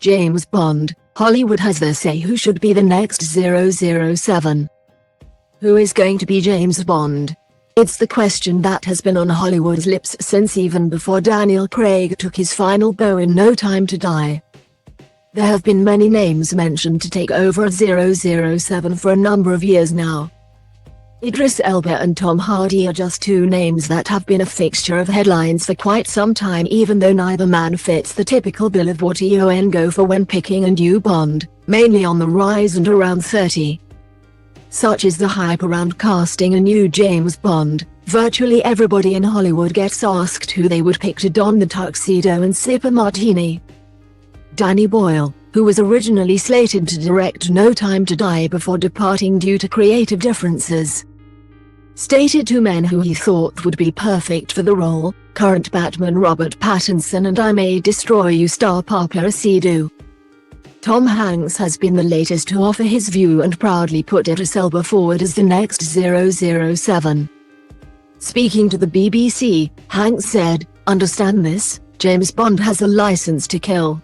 James Bond, Hollywood has their say who should be the next 007. Who is going to be James Bond? It's the question that has been on Hollywood's lips since even before Daniel Craig took his final bow in No Time to Die. There have been many names mentioned to take over at 007 for a number of years now. Idris Elba and Tom Hardy are just two names that have been a fixture of headlines for quite some time, even though neither man fits the typical bill of what you go for when picking a new Bond, mainly on the rise and around 30. Such is the hype around casting a new James Bond. Virtually everybody in Hollywood gets asked who they would pick to don the tuxedo and sip a martini. Danny Boyle, who was originally slated to direct No Time to Die before departing due to creative differences, stated two men who he thought would be perfect for the role: current Batman Robert Pattinson and I May Destroy You star Papa Acidu. Tom Hanks has been the latest to offer his view and proudly put Idris Elba forward as the next 007. Speaking to the BBC, Hanks said, "Understand this, James Bond has a license to kill.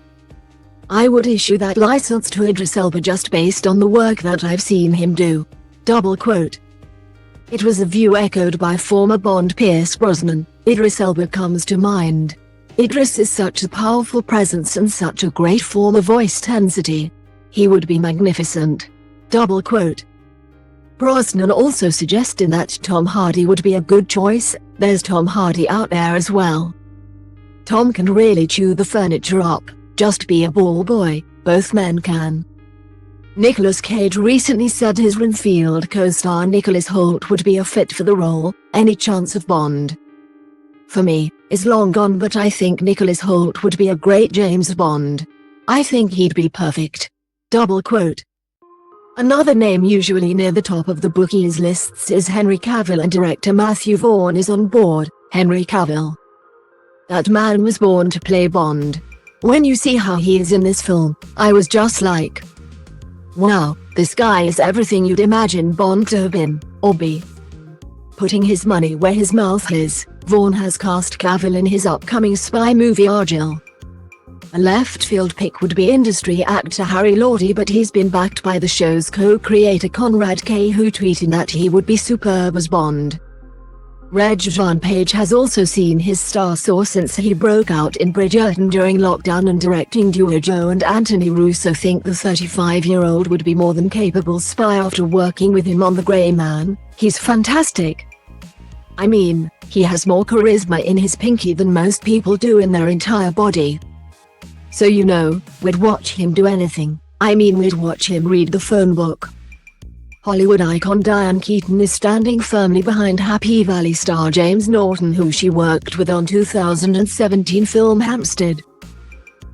I would issue that license to Idris Elba just based on the work that I've seen him do." It was a view echoed by former Bond Pierce Brosnan. Idris Elba comes to mind. Idris is such a powerful presence and such a great form of voice intensity. He would be magnificent. Brosnan also suggested that Tom Hardy would be a good choice. There's Tom Hardy out there as well. Tom can really chew the furniture up. Just be a ball boy, both men can. Nicolas Cage recently said his Renfield co-star Nicholas Hoult would be a fit for the role. Any chance of Bond, for me, is long gone, but I think Nicholas Hoult would be a great James Bond. I think he'd be perfect. Another name usually near the top of the bookies' lists is Henry Cavill, and director Matthew Vaughn is on board. Henry Cavill. That man was born to play Bond. When you see how he is in this film, I was just like, wow, this guy is everything you'd imagine Bond to have been, or be. Putting his money where his mouth is, Vaughn has cast Cavill in his upcoming spy movie Argyll. A left-field pick would be industry actor Harry Lordy, but he's been backed by the show's co-creator Conrad Kay, who tweeted that he would be superb as Bond. Regé-Jean Page has also seen his star soar since he broke out in Bridgerton during lockdown, and directing duo Joe and Anthony Russo think the 35-year-old would be more than capable spy after working with him on The Grey Man. He's fantastic. I mean, he has more charisma in his pinky than most people do in their entire body. So we'd watch him do anything. I mean, we'd watch him read the phone book. Hollywood icon Diane Keaton is standing firmly behind Happy Valley star James Norton, who she worked with on 2017 film Hampstead.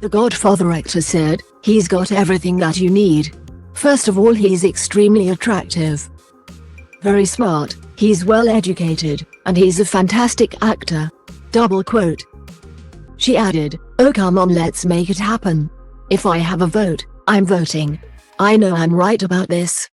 The Godfather actor said, "He's got everything that you need. First of all, he's extremely attractive. Very smart, he's well educated, and he's a fantastic actor." She added, "Oh come on, let's make it happen. If I have a vote, I'm voting. I know I'm right about this."